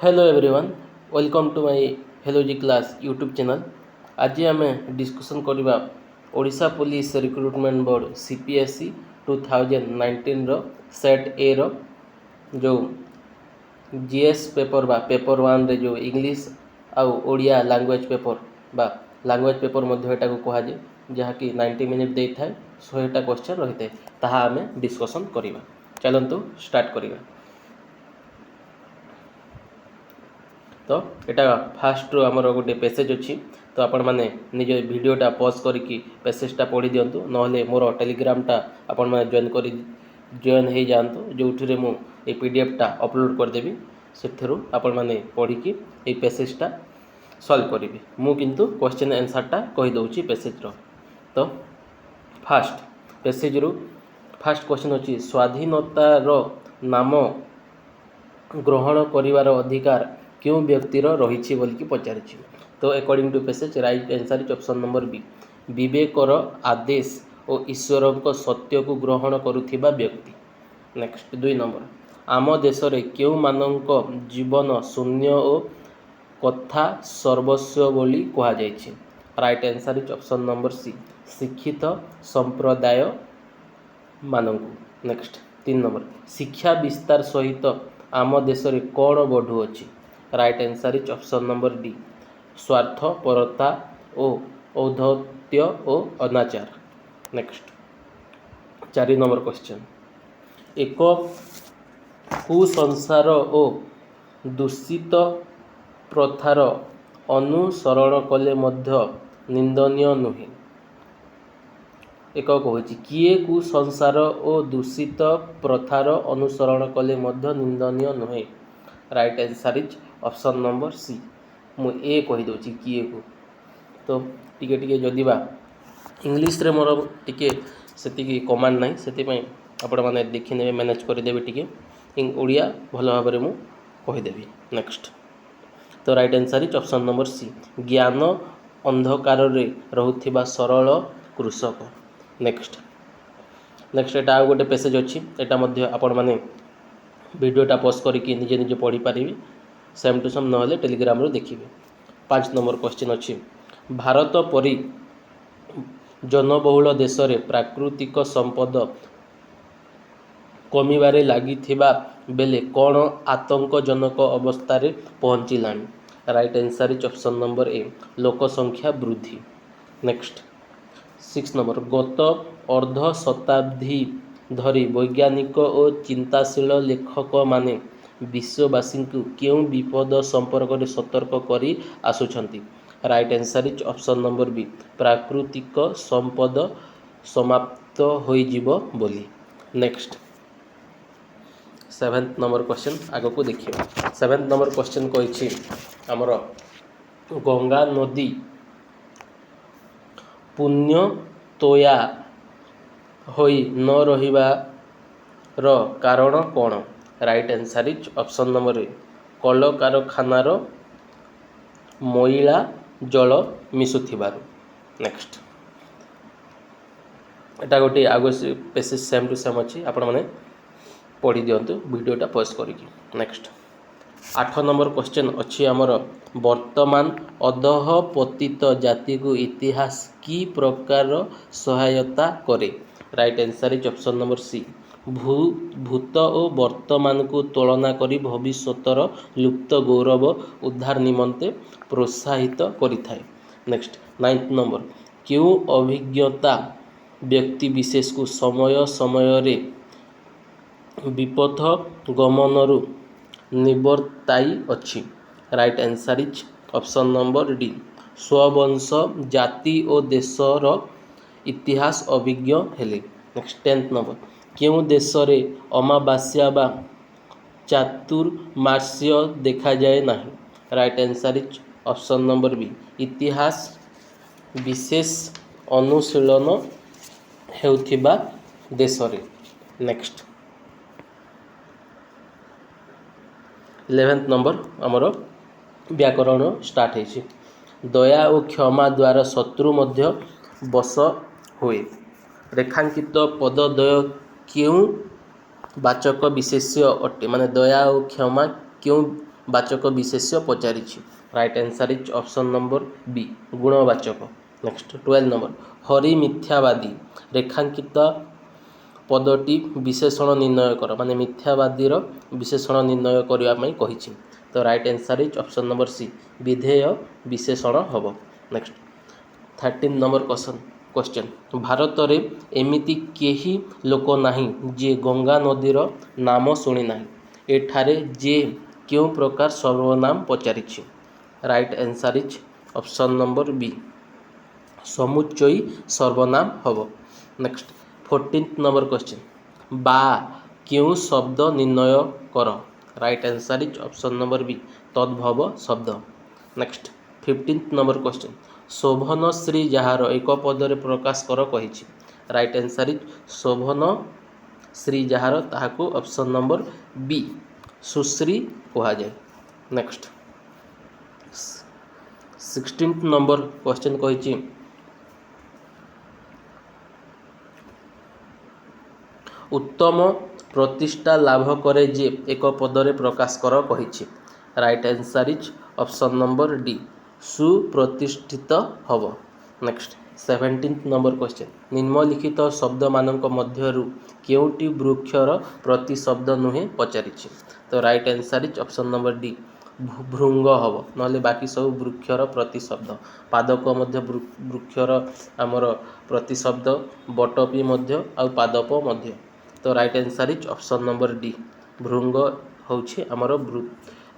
Hello everyone, welcome to my hello ji class YouTube channel. आज आम discussion करवा Odisha police recruitment board CPSE 2019 रो set A रो जो जीएस पेपर बा पेपर 1 रे जो इंग्लिश आउ ओडिया लैंग्वेज पेपर बा लैंग्वेज पेपर मध्य एटा को कहा जाए जहाँकि 90 मिनिट दे थाए 100टा क्वेश्चन रही है ताहा आम डिस्कसन करवा। चलतु स्टार्ट करवा। तो यहाँ फास्ट रू आमर गोटे पैसेज अच्छी तो आपण मैंने निज वीडियोटा पॉज करके पैसेजटा पढ़ी दिंतु ना मोर टेलीग्रामटा आपण मैंने जॉइन हो जातु जो मुझे पीडीएफटा अपलोड करदेवी से आपण मैंने पढ़ी ये पैसेजटा सॉल्व करी मु किंतु क्वेश्चन आंसरटा कहीदे पैसेज्र। तो फास्ट पैसेज रु फास्ट क्वेश्चन अच्छी स्वाधीनतार नाम ग्रहण करिवार अधिकार क्यों व्यक्तिर रही बोलिकी पचारि। तो according to passage right answer is option number B विवेकर आदेश और ईश्वर को सत्य को ग्रहण करुथिबा व्यक्ति। नेक्स्ट 2 नंबर आम देश रे क्यों मानक जीवन शून्य और कथा सर्वस्व बोली कहा जायछि। Right answer is option number C शिक्षित संप्रदाय मानक। नेक्स्ट 3 नंबर शिक्षा विस्तार सहित आम देश रे कौन बढ़ू अच्छी। Right answer is option number D स्वार्थपरता और औद्धत्य और अनाचार। नेक्स्ट 4 नंबर क्वेश्चन एक कुसंसार और दूषित प्रथार अनुसरण कले मध्य निंदनीय नुहे। एक कहूँ किए कुसंसार और दूषित प्रथार अनुसरण कले मध्य निंदनीय नुहे। Right answer is option number C मु ए कहीदे किए को। तो टिके टिके जदि बा इंग्लिश रे मोर टिके सेतिकी कमांड नहीं से आपण मैंने देखने मैनेज करदेवी टिके ओडिया भल भाव में मु कहीदेवी। नेक्स्ट तो right answer is option number C ज्ञान अंधकार रे रहुथिबा सरल कृषक। नेक्स्ट एटा आ गोटे पैसेज अच्छी एटा मध्य आपण माने वीडियोटा पॉज करके निजे निजे पढ़ी पारिबे सेम टू सेम नहले टेलीग्राम रो देखिबे। 5 नंबर क्वेश्चन अच्छी भारत परी जनबहुल देश रे प्राकृतिक संपद कमिबारे लागिथिबा बेले कौन आतंकजनक अवस्था रे पहुँचलानी। Right answer is option number A लोक संख्या वृद्धि। नेक्स्ट 6 नंबर गत अर्ध शताब्दी धरी वैज्ञानिक और चिंताशील लेखक माने विश्ववासी को क्यों विपद संपर्क में सतर्क करी आसुछंती। Right answer is option number B प्राकृतिक संपद समाप्त होई जीवो बोली। नेक्स्ट 7th नंबर क्वेश्चन आग को देखिए। 7th नंबर क्वेश्चन कही आमर गंगा नदी पुण्य तोया होई न रहिबार कारण कौन। Right answer is option number ए कल कारखानार मैला जल मिसुथिबारु। नेक्स्ट एटा गोटे आगो पेसेज सेम टू सेम अच्छी आपण माने पढ़ी दिंतु वीडियोटा पॉज करके। नेक्स्ट 8 नंबर क्वेश्चन अच्छी आमर वर्तमान अधः पतित जाति को इतिहास की प्रकार सहायता करे। Right answer is option number C भूत और वर्तमान को तुलना करी भविष्यतर लुप्त गौरव उद्धार निमंते प्रोत्साहित करिथाए। नेक्स्ट 9th नंबर क्यों अभिज्ञता व्यक्ति विशेष को समय समय रे विपथ गमनरु निवर्ताई अच्छी। Right answer is option number D स्ववंश जाति और देशर इतिहास अभिज्ञ हेले। नेक्स्ट 10th नंबर क्यों देश रे अमावास्या बा चातुर्मास्य देखा जाए नहीं। Right answer is option number B इतिहास विशेष अनुशीलन हेउथिबा देश रे। नेक्स्ट 11th नंबर आमर व्याकरण स्टार्ट है दया और क्षमा द्वारा शत्रु मध्य बस हुए। रेखांकित पदद्वय क्यों वाचक विशेष्य अटे माने दया और क्षमा क्यों ବାଚକ ବିଶେଷ୍ୟ ପଚାରିଛି। Right answer is option number B ଗୁଣବାଚକ। ନେକ୍ସଟ 12 ନମ୍ବର ହରି ମିଥ୍ୟାବାଦୀ ରେଖାଙ୍କିତ ପଦଟି ବିଶେଷଣ ନିର୍ଣ୍ଣୟ କର ମାନେ ମିଥ୍ୟାବାଦୀର ବିଶେଷଣ ନିର୍ଣ୍ଣୟ କରିବା ପାଇଁ କହିଛି। ତ right answer is option number C ବିଧେୟ ବିଶେଷଣ ହେବ। ନେକ୍ସଟ 13 ନମ୍ବର କ୍ୱେଶ୍ଚନ୍ ଭାରତରେ ଏମିତି କେହି ଲୋକ ନାହିଁ ଯିଏ ଗଙ୍ଗା ନଦୀର ନାମ ଶୁଣି ନାହିଁ। ଏଠାରେ ଯେ କେଉଁ ପ୍ରକାର ସର୍ବନାମ ପଚାରିଛି। Right answer is option number B ସମୁଚ୍ଚୟୀ ସର୍ବନାମ ହେବ। ନେକ୍ସଟ 14 ନମ୍ବର କ୍ୱେଶ୍ଚନ୍ ବା କେଉଁ ଶବ୍ଦ ନିର୍ଣ୍ଣୟ କର। Right answer is option number B ତଦ୍ଭବ ଶବ୍ଦ। ନେକ୍ସଟ 15 ନମ୍ବର କ୍ୱେଶ୍ଚନ୍ ଶୋଭନ ଶ୍ରୀ ଯାହାର ଏକ ପଦରେ ପ୍ରକାଶ କର କହିଛି। ରାଇଟ୍ ଆନ୍ସର୍ ଇଜ୍ ଶୋଭନ ଶ୍ରୀ ଯାହାର ତାହାକୁ ଅପସନ୍ ନମ୍ବର ବି ସୁଶ୍ରୀ କୁହାଯାଏ। ନେକ୍ସଟ 16 ନମ୍ବର କ୍ୱେଶ୍ଚନ୍ କହିଛି ଉତ୍ତମ ପ୍ରତିଷ୍ଠା ଲାଭ କରେ ଯେ ଏକ ପଦରେ ପ୍ରକାଶ କର କହିଛି। Right answer is option number D ସୁପ୍ରତିଷ୍ଠିତ ହେବ। ନେକ୍ସଟ 17 ନମ୍ବର କ୍ୱେଶ୍ଚନ୍ ନିମ୍ନଲିଖିତ ଶବ୍ଦମାନଙ୍କ ମଧ୍ୟରୁ କେଉଁଟି ବୃକ୍ଷର ପ୍ରତିଶବ୍ଦ ନୁହେଁ ପଚାରିଛି। ତ right answer is option number D ଭୃଙ୍ଗ ହେବ ନହେଲେ ବାକି ସବୁ ବୃକ୍ଷର ପ୍ରତିଶବ୍ଦ। ପାଦକ ମଧ୍ୟ ବୃକ୍ଷର ଆମର ପ୍ରତିଶବ୍ଦ ବଟପି ମଧ୍ୟ ଆଉ ପାଦପ ମଧ୍ୟ। ତ right answer is option number D ଭୃଙ୍ଗ ହେଉଛି ଆମର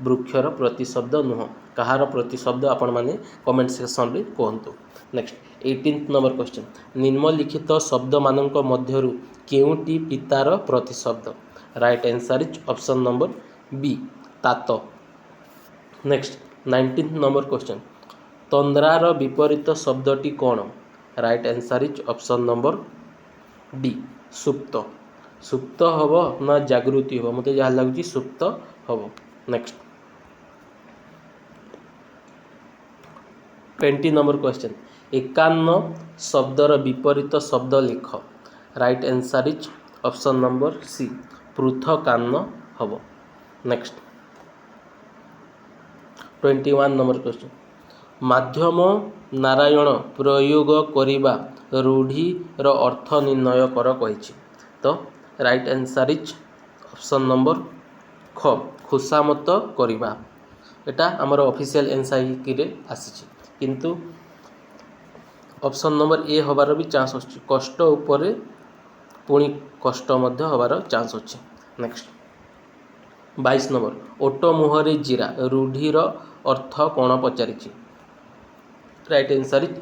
ବୃକ୍ଷର ପ୍ରତିଶବ୍ଦ ନୁହଁ। କାହାର ପ୍ରତିଶବ୍ଦ ଆପଣମାନେ କମେଣ୍ଟ ସେକ୍ସନରେ କୁହନ୍ତୁ। ନେକ୍ସଟ 18 ନମ୍ବର କ୍ୱେଶ୍ଚନ୍ ନିମ୍ନଲିଖିତ ଶବ୍ଦମାନଙ୍କ ମଧ୍ୟରୁ କେଉଁଟି ପିତାର ପ୍ରତିଶବ୍ଦ। Right answer is option number B ତାତ। ନେକ୍ସଟ 19 ନମ୍ବର କ୍ୱେଶ୍ଚନ୍ ତନ୍ଦ୍ରାର ବିପରୀତ ଶବ୍ଦଟି କ'ଣ। Right answer is option number D ସୁପ୍ତ। ସୁପ୍ତ ହେବ ନା ଜାଗୃତି ହେବ ମୋତେ ଯାହା ଲାଗୁଛି ସୁପ୍ତ ହେବ। ନେକ୍ସଟ 20 ନମ୍ବର କ୍ୱେଶ୍ଚନ୍ 51 ଶବ୍ଦର ବିପରୀତ ଶବ୍ଦ ଲେଖ। Right answer is option number C ପୃଥକାନ୍ନ ହେବ। ନେକ୍ସଟ 21 ନମ୍ବର କ୍ୱେଶ୍ଚନ୍ ମାଧ୍ୟମ ନାରାୟଣ ପ୍ରୟୋଗ କରିବା ରୂଢ଼ିର ଅର୍ଥ ନିର୍ଣ୍ଣୟ କର କହିଛି। ତ right answer is option number ଖ ଖୁସାମତ କରିବା। ଏଟା ଆମର ଅଫିସିଆଲ ଏନ୍ସାଇକ୍ଲୋପିଡ଼ିଆରେ ଆସିଛି କିନ୍ତୁ ଅପସନ୍ ନମ୍ବର ଏ ହେବାର ବି ଚାନ୍ସ ଅଛି। କଷ୍ଟ ଉପରେ ପୁଣି କଷ୍ଟ ମଧ୍ୟ ହେବାର ଚାନ୍ସ ଅଛି। ନେକ୍ସଟ 22 ନମ୍ବର ଓଟ ମୁହଁରେ ଜିରା ରୂଢ଼ିର ଅର୍ଥ କ'ଣ ପଚାରିଛି। Right answer is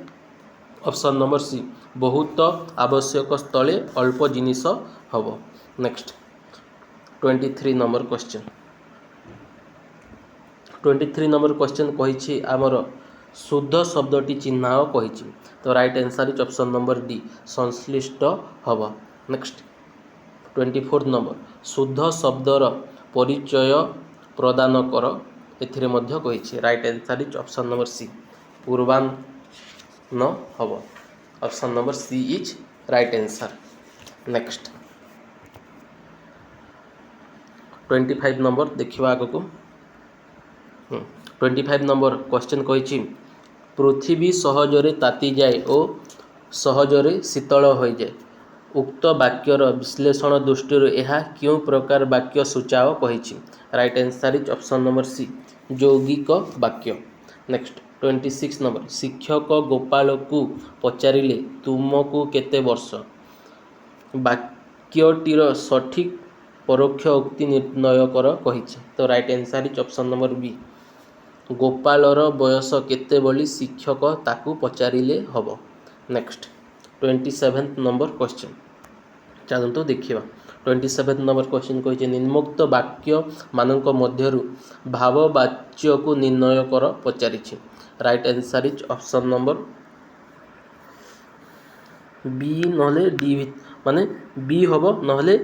option number C ବହୁତ ଆବଶ୍ୟକ ସ୍ଥଳେ ଅଳ୍ପ ଜିନିଷ ହେବ। Next 23 number question 23 number question କହିଛି ଆମର ଶୁଦ୍ଧ ଶବ୍ଦଟି ଚିହ୍ନାଅ କହିଛି। ତ right answer is option number D ସଂଶ୍ଳିଷ୍ଟ ହେବ। ନେକ୍ସଟ 24 ନମ୍ବର ଶୁଦ୍ଧ ଶବ୍ଦର ପରିଚୟ ପ୍ରଦାନ କର ଏଥିରେ ମଧ୍ୟ କହିଛି। Right answer is option number C ପୂର୍ବାହ୍ନ ହେବ। Option number C is right answer. Next 25 number ଦେଖିବା ଆଗକୁ 25 ନମ୍ବର କ୍ୱେଶ୍ଚନ୍ କହିଛି ପୃଥିବୀ ସହଜରେ ତାତିଯାଏ ଓ ସହଜରେ ଶୀତଳ ହୋଇଯାଏ। ଉକ୍ତ ବାକ୍ୟର ବିଶ୍ଳେଷଣ ଦୃଷ୍ଟିରୁ ଏହା କେଉଁ ପ୍ରକାର ବାକ୍ୟ ସୂଚାଅ କହିଛି। Right answer is option number C ଯୌଗିକ ବାକ୍ୟ। ନେକ୍ସଟ 26 ନମ୍ବର ଶିକ୍ଷକ ଗୋପାଳକୁ ପଚାରିଲେ ତୁମକୁ କେତେ ବର୍ଷ। ବାକ୍ୟଟିର ସଠିକ୍ ପରୋକ୍ଷ ଉକ୍ତି ନିର୍ଣ୍ଣୟ କର କହିଛି। ତ right answer is option number B ଗୋପାଳର ବୟସ କେତେ ବୋଲି ଶିକ୍ଷକ ତାକୁ ପଚାରିଲେ ହେବ। ନେକ୍ସଟ 27 ନମ୍ବର କ୍ୱେଶ୍ଚନ୍ ଚାଲନ୍ତୁ ଦେଖିବା। 27 ନମ୍ବର କ୍ୱେଶ୍ଚନ୍ କହିଛି ନିମ୍ନୋକ୍ତ ବାକ୍ୟମାନଙ୍କ ମଧ୍ୟରୁ ଭାବବାଚ୍ୟକୁ ନିର୍ଣ୍ଣୟ କର ପଚାରିଛି। Right answer is option number B ନହେଲେ ଡି ମାନେ ବି ହେବ ନହେଲେ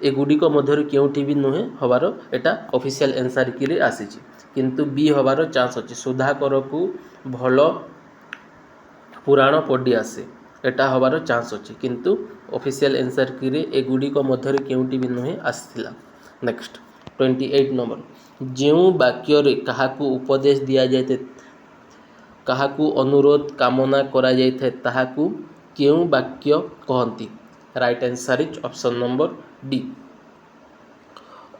ଏଗୁଡ଼ିକ ମଧ୍ୟରୁ କେଉଁଠି ବି ନୁହେଁ ହେବାର ଏଟା ଅଫିସିଆଲ ଏନ୍ସାଇକ୍ଲୋପିଡ଼ିଆରେ ଆସିଛି କିନ୍ତୁ ବି ହେବାର ଚାନ୍ସ ଅଛି। ସୁଧାକରକୁ ଭଲ ପୁରାଣ ପଢ଼ି ଆସେ ଏଟା ହେବାର ଚାନ୍ସ ଅଛି କିନ୍ତୁ ଅଫିସିଆଲ ଏନ୍ସାଇକ୍ଲୋପିଡ଼ିଆରେ ଏଗୁଡ଼ିକ ମଧ୍ୟରୁ କେଉଁଠି ବି ନୁହେଁ ଆସିଥିଲା। ନେକ୍ସଟ 28 नंबर जो वाक्य काहाकू उपदेश दिया जाए काहाकू अनुरोध कामना करा जाए ताहाकू केउ वाक्य कहती। Right answer is option number D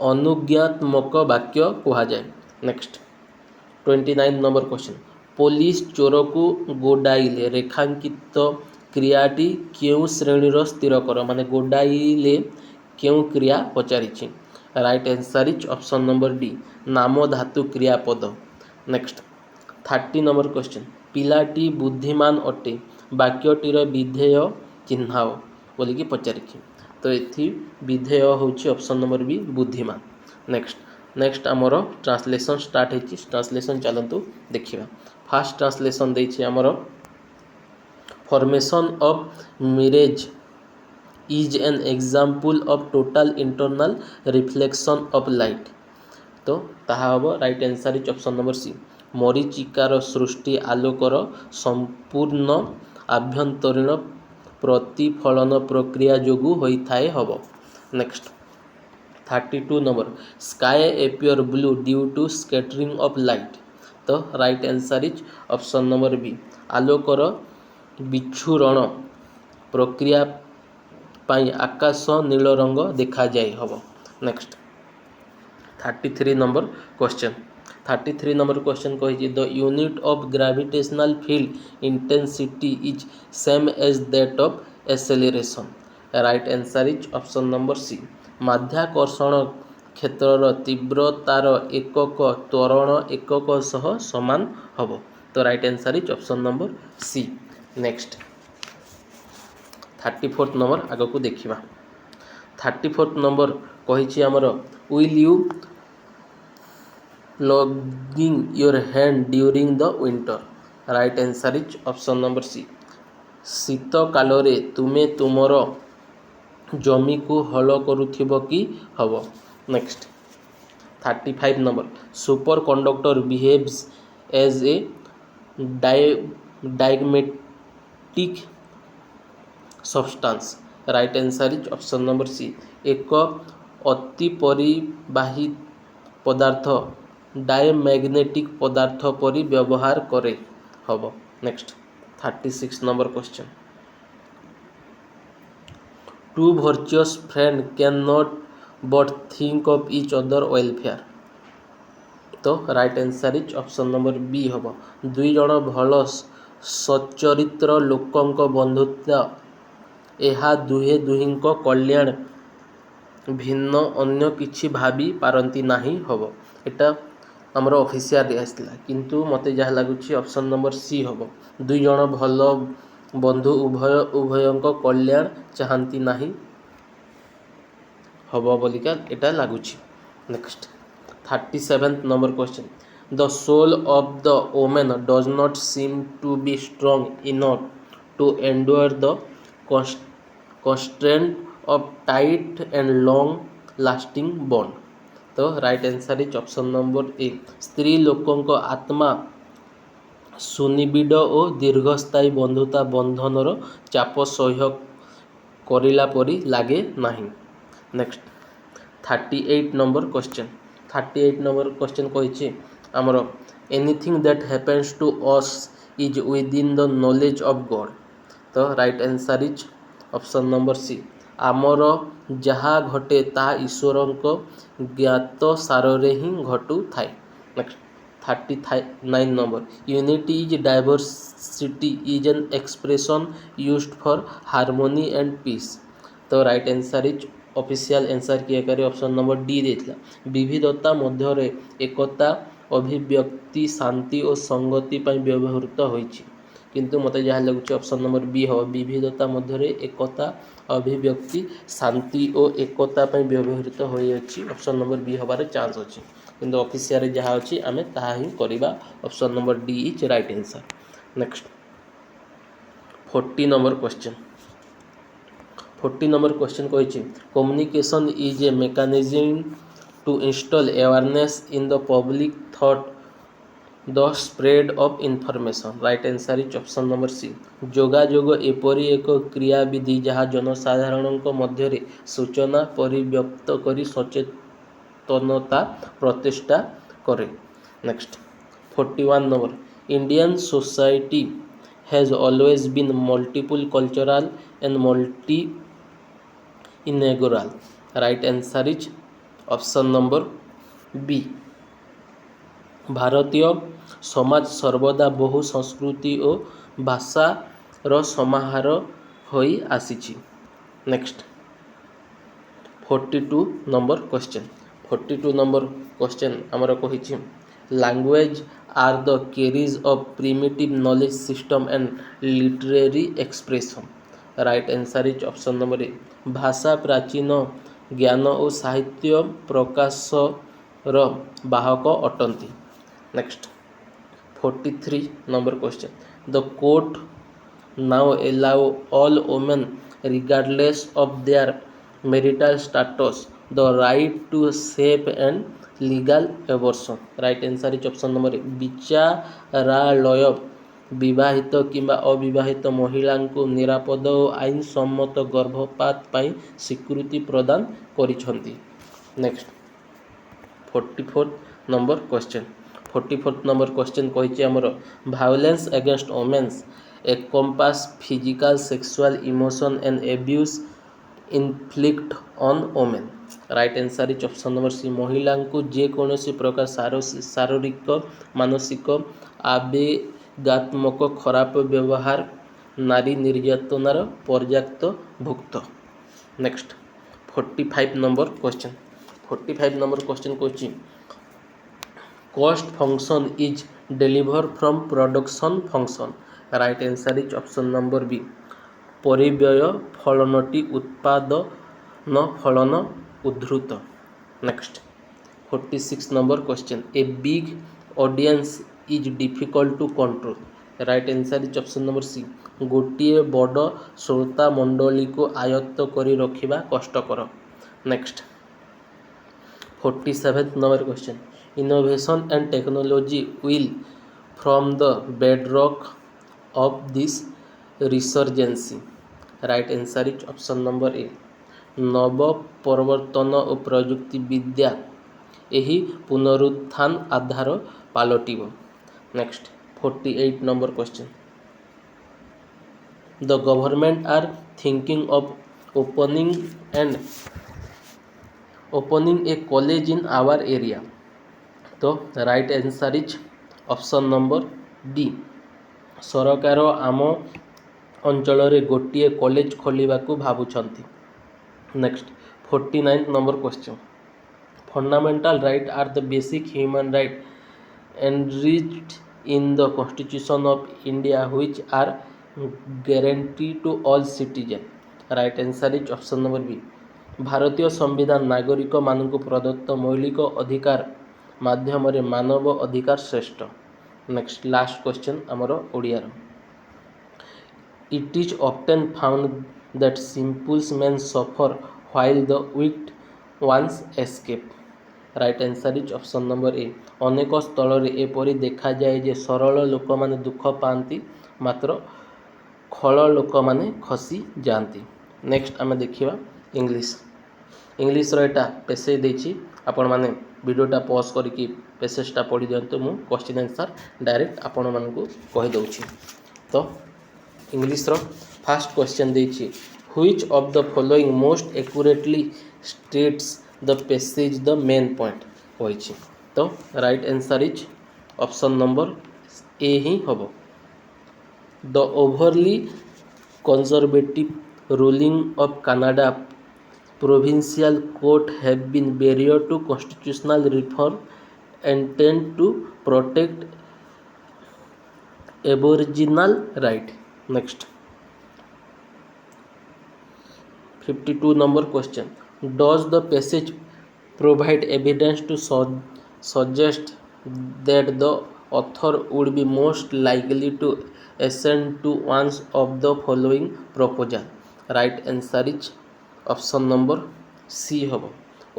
अनुज्ञात्मक वाक्य कहा जाए। नेक्स्ट 29 नंबर क्वेश्चन पुलिस चोर को गोडाइले रेखांकित क्रियाटी केउ श्रेणीर स्थिर कर माने गोडाइले केउ क्रिया पचारि। Right answer is option number D नाम धातु क्रियापद। नेक्स्ट 30 नंबर क्वेश्चन पिलाटी बुद्धिमान अटे वाक्यटीर विधेय चिन्हाओ बोलिकी पचारि। तो ये विधेय हूँ ऑप्शन नंबर बी बुद्धिमान। नेक्स्ट आमर ट्रांसलेशन स्टार्ट होती ट्रांसलेशन चलतु देखा। फास्ट ट्रांसलेशन देछि आमर formation of mirage is an example of total internal reflection of light. तो ताहा हम right answer is option number C मरीचिकार सृष्टि आलोकर संपूर्ण आभ्यंतरीण प्रतिफलन प्रक्रिया जोगु होइथाए हब। Next 32 number sky appear blue due to scattering of light. तो right answer is option number B आलोकर विच्छुरण प्रक्रिया पाई आकाश नील रंग देखा जाए हब। Next 33 number question 33 number question कही the unit of gravitational field intensity is same as that of acceleration. Right answer is option number C माध्याकर्षण क्षेत्रर तीव्रतार एकक त्वरण एकक सह समान हब। तो right answer is option number C. Next 34 number आग को देखा। 34 नंबर कही आमर will you plugging your hand during the winter. Right answer is option number C शीत काल रे तुमे तुमर जमी को हल करुथिबो कि हब। Next 35 number super conductor behaves as a diamagnetic substance. Right answer is option number C एक अति परिबाही पदार्थ डायमैग्नेटिक पदार्थ परि व्यवहार करे हब। Next 36 number question two virtuous friend can not but think of each other welfare. तो right answer is option number B हम दुई जन भल सच्चरित्र लोकंक बंधुत्व यह दुहे दुहींक कल्याण भिन्न अन्य किछि भाभी पारंती नाही हब। एटा आमर ऑफिशियल आसला किंतु मते जहाँ लगुच ऑप्शन नंबर सी हम दुई जन भल बंधु उभयंक कल्याण चाहती नाही हब बोलिका एटा लगुच। Next 37 number question the soul of the women does not seem to be strong enough to endure the constraint of tight and long lasting bond। तो right answer is option number A स्त्री लोकंक आत्मा सुनिबिड़ और दीर्घस्थायी बंधुता बंधनर चाप सह्य करिला परि लागे नाही। नेक्स्ट 38 नंबर क्वेश्चन कही आमर anything that happens to us is within the knowledge of God. तो right answer is option number C आमर जहाँ घटे ता ईश्वर ज्ञात सारे ही घटू थाए। Next 39 number unity is diversity is an expression used for harmony and peace. तो right answer is official answer किए करे ऑप्शन नंबर डी देथिला विविधता मध्य एकता अभिव्यक्ति शांति और संगति पर व्यवहृत होइछि किंतु मत जहाँ लगुच ऑप्शन नंबर बी हम विविधता मध्य एकता अभिव्यक्ति शांति और एकता पर व्यवहृत होइछि ऑप्शन नंबर बी हबार चांस अच्छी किंतु ऑफिशियल जहाँ अच्छी आम ताहा ही करवा option number D is right answer. Next 40 number question कही communication is a mechanism to install awareness in the public thought the spread of information. Right answer is option number C जोगाजोग एपरी एक क्रियाविधि जहाँ जनसाधारण मध्य सूचना परिव्यक्त करी ସଚେତନତା ପ୍ରତିଷ୍ଠା କରେ। Next 41 number Indian society has always been multiple cultural and multi inaugural. Right answer is option number B. ଭାରତୀୟ ସମାଜ ସର୍ବଦା ବହୁ ସଂସ୍କୃତି ଓ ଭାଷାର ସମାହାର ହୋଇ ଆସିଛି। Next 42 number question 42 number question ଆମର କହିଛି language are the carriers of primitive knowledge system and literary expression. Right answer is option number A. ଭାଷା ପ୍ରାଚୀନ ଜ୍ଞାନ ଓ ସାହିତ୍ୟ ପ୍ରକାଶର ବାହକ ଅଟନ୍ତି। Next 43 number question the court now allow all women regardless of their marital status the right to safe and legal abortion. Right answer is option number A. ବିଚାରାଳୟ ବିବାହିତ କିମ୍ବା ଅବିବାହିତ ମହିଳାଙ୍କୁ ନିରାପଦ ଓ ଆଇନସମ୍ମତ ଗର୍ଭପାତ ପାଇଁ ସ୍ୱୀକୃତି ପ୍ରଦାନ କରିଛନ୍ତି। Next 44 number question 44 number question କହିଛି ଆମର violence against women's encompass physical sexual emotion and abuse inflict on women. Right answer is option number C. ମହିଳାଙ୍କୁ ଯେକୌଣସି ପ୍ରକାର ଶାରୀରିକ ମାନସିକ ଆବେଗାତ୍ମକ ଖରାପ ବ୍ୟବହାର ନାରୀ ନିର୍ଯାତନାର ପର୍ଯ୍ୟାପ୍ତ ଭୁକ୍ତ। Next 45 number question 45 number question କହୁଛି cost function is derived from production function. Right answer is option number B. ପରିବ୍ୟୟ ଫଳନଟି ଉତ୍ପାଦନ ଫଳନ ଉଦ୍ଧୃତ। Next 46 number question a big audience is difficult to control. Right answer is option number C. ଗୋଟିଏ ବଡ଼ ଶ୍ରୋତା ମଣ୍ଡଳୀକୁ ଆୟତ୍ତ କରି ରଖିବା କଷ୍ଟକର। Next 47 number question innovation and technology will form the bedrock of this resurgence. Right answer is option number A. ନବ ପରିବର୍ତ୍ତନ ଓ ପ୍ରଯୁକ୍ତି ବିଦ୍ୟା ଏହି ପୁନରୁତ୍ଥାନ ଆଧାର ପାଲଟିବ। Next 48 number question the government are thinking of opening a college in our area. तो right answer is option number D सरकार आम अंचल गोटे कॉलेज खोलिबाकू भाबुछंती। Next 49 number question fundamental right are the basic human right enriched in the constitution of India which are guarantee to all citizen. Right answer is option number B भारतीय संविधान नागरिक मानक प्रदत्त मौलिक अधिकार माध्यम मानव अधिकार श्रेष्ठ। नेक्स्ट लास्ट क्वेश्चन आमर ओडियार it is often found that simple men suffer while the weak ones escape. Right answer is option number A अनेक स्थल एपरी देखा जाए जे सरल लोक माने दुख पाती मात्र खल लोक माने खसी जाती। नेक्स्ट आम देखा इंग्लिश एटा पेसेज देछि आपण माने वीडियोटा पॉज करके पेसेजटा पढ़ी दिंतु मु क्वेश्चन आंसर डायरेक्ट आपण मानकु कहि दउछि। तो इंग्लिश फर्स्ट क्वेश्चन देछि which of the following most accurately states the passage the main point कहि। तो right answer is option number A ही हबो the overly conservative ruling of Canada provincial court have been barrier to constitutional reform and tend to protect aboriginal right. Next 52 number question does the passage provide evidence to suggest that the author would be most likely to assent to one of the following proposal? Right answer is option number C हम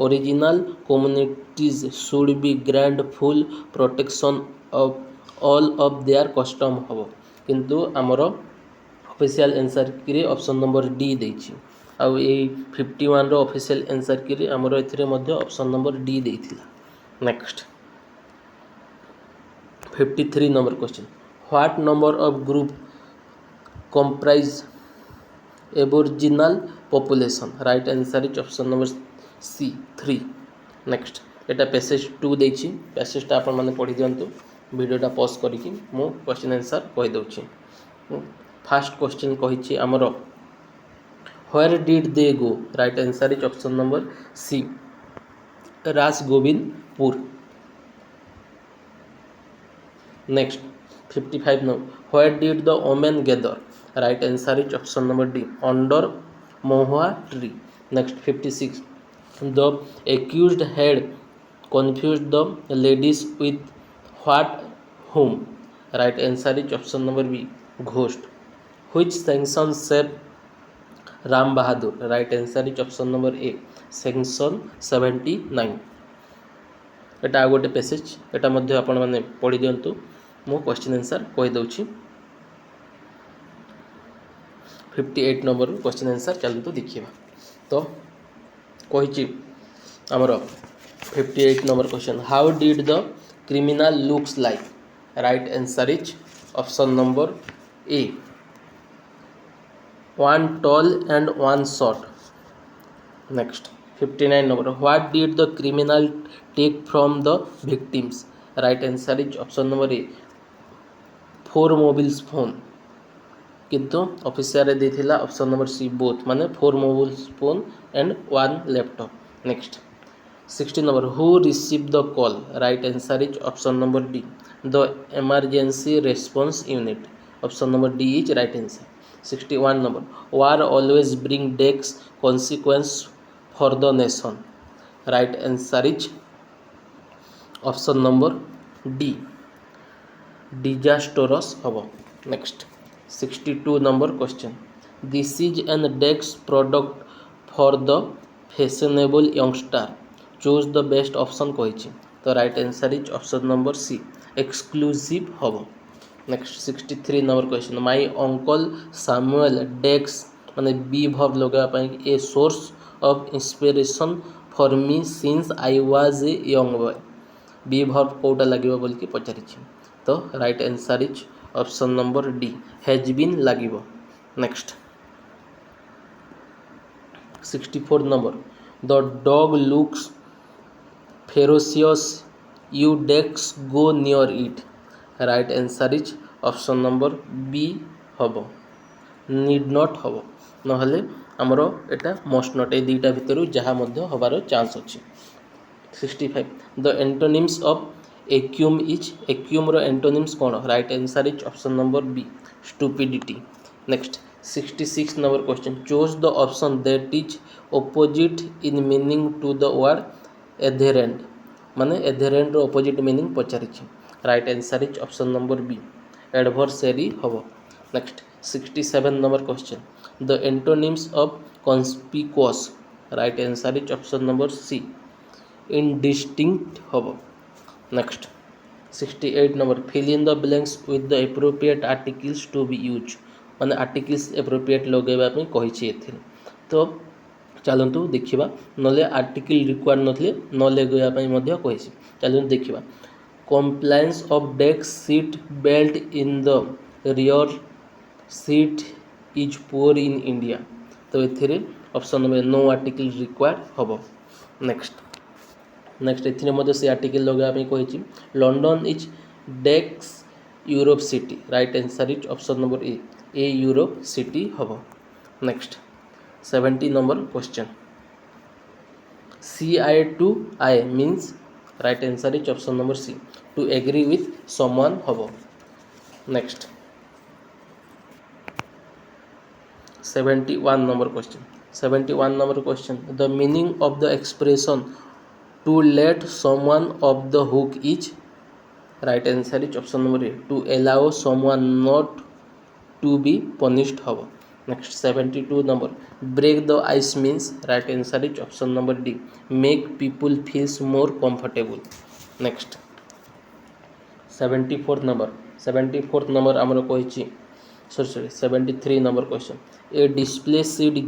original communities should be grant full protection of all of their custom हम किंतु आमर official answer की option number D देछि आउ ये 51 रो official answer की आमर ए ऑप्शन नंबर डी देथिला। Next 53 number question, what number of group comprise aboriginal population, right answer is option number C 3। Next एटा पैसेज 2 देछि, पैसेजटा आपण माने पढ़ी दियंतु, वीडियोटा पॉज करिकि मु क्वेश्चन आंसर कहि दउछि। फर्स्ट क्वेश्चन कहिछि हमरो where did they go, right answer is option number C Rajgovindpur. Next 55 no where did the women gather, right answer is option number D under mahua tree. Next 56 the accused had confused the ladies with what whom, right answer is option number B ghost। which sanction saved Ram Bahadur, right answer is option number A section 79। एटा आ गोटे passage, एटा मध्य आपण माने पढ़ी दियंतु, मो question answer कहि दउछि। 58 number question answer चलतु देखिबा। तो कहिछि हमरो 58 number question, how did the criminal looks like, right answer is option number A 1 tall and 1 short। Next 59 number, what did the criminal take from the victims, right answer is option number A 4 mobiles phone, किंतु official देथिला option number C both, माने 4 mobiles phone and 1 laptop. Next 60 number, who received the call, right answer is option number D the emergency response unit, option number D is right answer। 61 number, war always bring deaths consequence for the nation, right answer is option number D disastrous habo। next 62 number question, this is an dex product for the fashionable youngster, choose the best option कही, तो right answer is option number C exclusive हम। Next 63 number question, my uncle Samuel decks माने B verb लगापी a source of inspiration for me since I was a young boy, B verb कोटा लगे बोल कि पचारि, तो right answer is option number D has been लगे। Next 64 number, the dog looks ferocious, you decks go near it, right answer is option number B हबो, need not हबो, नहले हमरो एटा मस्ट नॉट, ए दुईटा भितर जहाँ मध्य हबार चांस अच्छी। 65 the antonyms of acumen is, acumen रो एंटोनिम्स कौन, right answer is option number B stupidity. Next 66 number question, choose the option that is opposite in meaning to the word adherent, माने adherent रो opposite meaning पचारि, right answer is option number B adversary हबो। Next 67 number question, the antonyms of conspicuous, right answer is option number C indistinct हबो। Next 68 number, fill in the blanks with the appropriate articles to be use, माने articles appropriate लगेबा पे कहिछि ethyne. तो चलतु देखा, नले आर्टिकल रिक्वायर नथिले न लगेबाई कही, चलतु देखा compliance of desk seat belt in the rear seat is poor in India, तो ये option number no article require हम। नेक्स्ट ये से आर्टिकल लगापी कही, London is desk Europe city, right answer is option number A Europe city हम। Next 70 number question, CI to I means, right answer is option number C to agree with someone हबो। next 71 number question, 71 number question, the meaning of the expression to let someone off the hook is, right answer is option number A to allow someone not to be punished हबो। next 72 number, break the ice means, right answer is option number D make people feels more comfortable। next 74 number, 74th number आमर कही, sorry 73 number question, a display sheet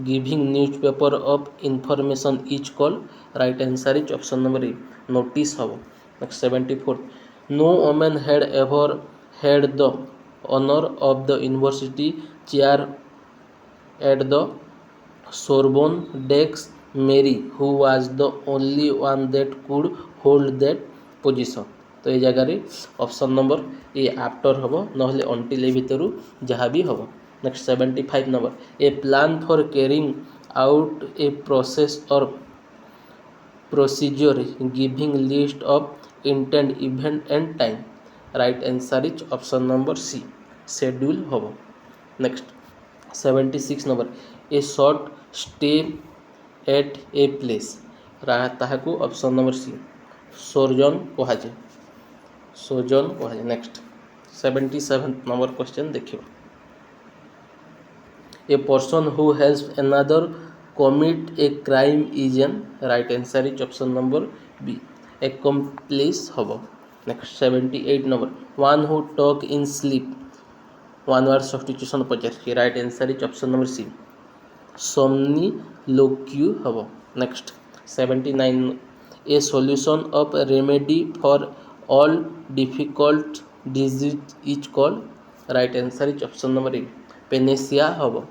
giving newspaper of information is called? Right answer is option number A, notice habo. Next 74th, no woman had ever had the honor of the university chair at the Sorbonne desk. Mary, who was the only one that could hold that position. तो ये जगह option number A after हम ना until ए भितर जहाँ भी हम. Next 75 number, a plan for carrying out a process or procedure giving list of intend event and time. Right answer is option number C, schedule हम. Next 76 number, a short stay at a place ताहाकू option number C sojourn कहुए. Sojourn कहुए. Next 77 number question देखिए, a person who help another commit a crime is an. Right answer is option number B, एक्कम्प्लिस हम. Next 78 number, one who talk in sleep one word substitution पचार. Right answer is option number C, somniloquy हम. Next 79, a solution of remedy for all difficult disease is called. Right answer is option number A, panacea हम.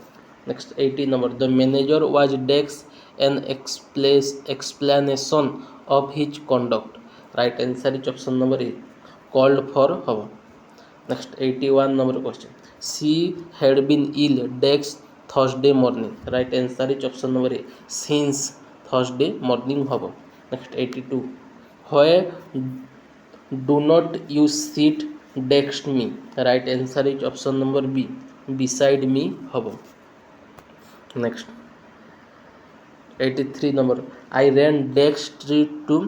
Next 80 number, the manager was decks an explanation of his conduct. Right answer is option number A, called for हम. Next 81 number question, she had been ill desks Thursday morning. Right answer is option number A, since Thursday morning हम. Next 82, where do not you sit next me. Right answer is option number B, beside me हम. Next 83 number, I ran next street to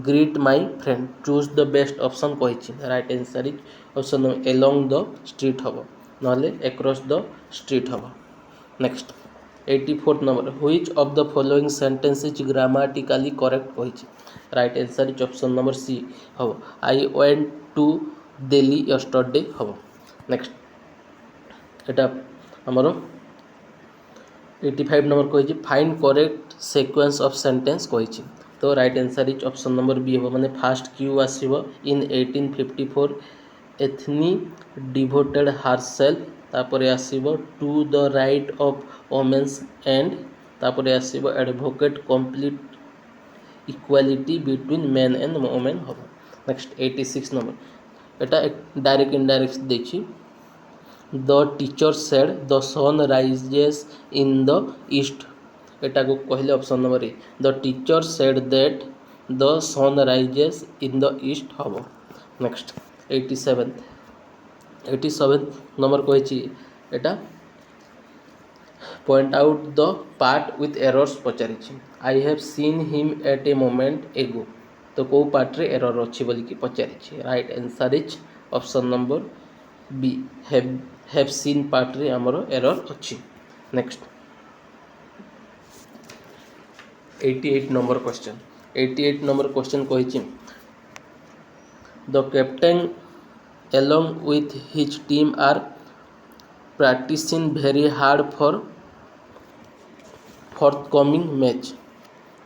greet my friend. Choose the best option कही. Right answer is option number along the street हम, नहले across the street हम. Next 84th number, which of the following sentence is grammatically correct कही. Right answer is option number C हम, I went to Delhi yesterday हम. Next एटा आमर 85 number कही, find correct sequence of sentence कही. तो right answer is option number B हम, माने फास्ट क्यू आसीबो इन 1854 एथनी डिवोटेड हरसेल्फ, तापर आसीबो to the right of women's and तापर आसीबो advocate complete equality between men and women हम. नेक्स्ट 86 नंबर, एटा डायरेक्ट इनडायरेक्ट देखी, the teacher said the sun rises in the east. एटा को कहले option number A, the teacher said that the sun rises in the east हम. Next 87 number कही, एटा point out the part with errors पचारि. I have seen him at a moment ago. तो कौ part रे एरर अच्छी बोल कि पचारि. Right answer is option number B, have seen part रे आमर एरर अच्छी. Next 88 number question, 88 number question कही, the captain along with his team are practicing very hard for forthcoming match.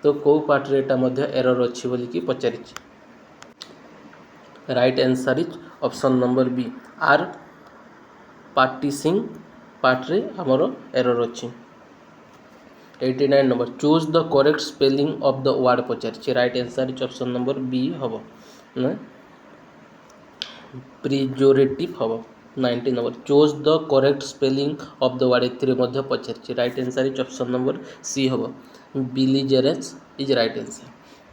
तो कौ पार्ट रे एटा मध्य एरर अच्छी बोली कि पचारि. Right answer is option number B, are participating part रे आमर एरर अच्छी. 89 number, choose the correct spelling of the word पचारि. Right answer is option number B हम, प्रिजोरेटिव हम. 90 number, choose the correct spelling of the word a मध्य पचारि. Right answer is option number C हम, belligerence is right answer.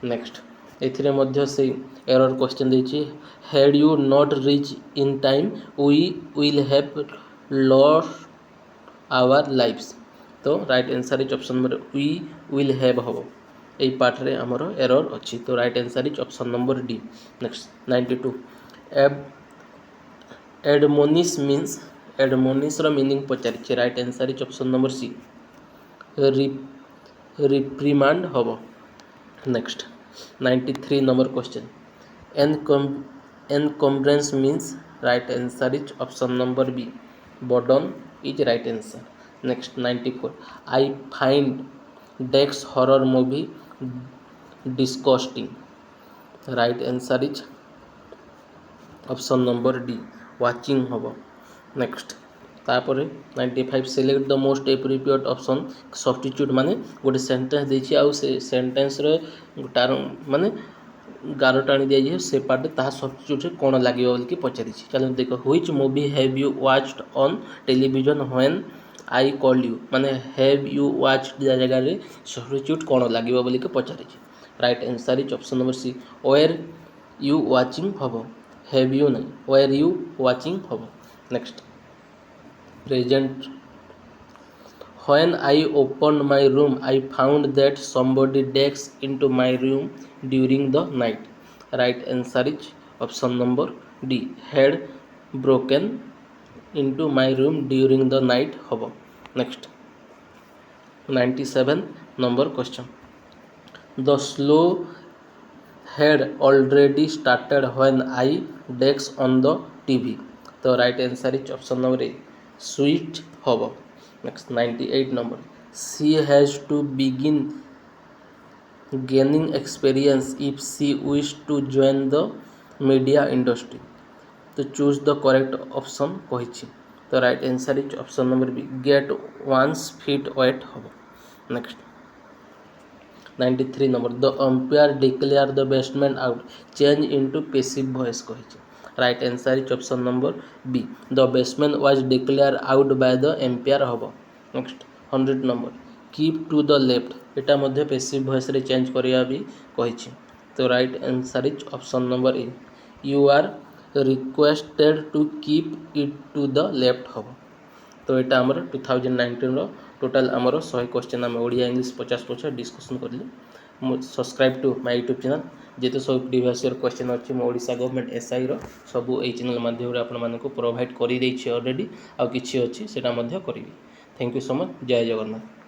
Next एथिरे मध्य से error question देछि, had you not reach in time we will have lost our lives. तो right answer is option number we will have हम. यही part रे आमर एरर अच्छी. तो right answer is option number D. Next 92, admonish means. Admonish meaning पचारि. Right answer is option number C, reprimand हम. Next 93 number question, encumbrance means. Right answer is option number B, burden is right answer. Next 94 I find decks horror movie disgusting right answer is option number D watching हम next तापर 95 select the most appropriate option substitute माने गोटे sentence देछि आउ से sentence रे माने गार टाणी दिया से पार्ट ताहा सब्स्टिट्यूट कौन लगे बोल पचारि चलो देख which movie have you watched on television when I called you माने हैव यू वाच्ड जगह रे सब्स्टिट्यूट कौन लगे बोल पचारि right answer is option number C were you watching हम हैव यू नहीं वेयर यू वाचिंग हम next present when I opened my room I found that somebody danced into my room during the night right answer is option number D had broken into my room during the night hobo next 97 number question the slow had already started when I danced on the TV the right answer is option number A switch hobo next 98 number she has to begin gaining experience if she wishes to join the media industry to choose the correct option कही the right answer is option number B get one's feet wet hobo next 93 number the umpire declare the batsman out change into passive voice कही right answer is option number B the batsman was declared out by the umpire hobo next 100 number keep to the left Etah Madhya passive voice रे change करिया भी कही तो right answer is option number A you are requested to keep it to the left hobo तो एटा हमर 2019 रो total हमर 100 question हम Odia English 50% discussion करली subscribe to my YouTube channel जेते सब प्रीवियस ईयर क्वेश्चन अछि मो ओडिशा गवर्नमेंट एसआई रो सब ए चैनल माध्यम रे आपण मानको प्रोवाइड करि दै छी ऑलरेडी आ किछि अछि सेटा मध्य करिवि थैंक यू सो मच जय जगन्नाथ।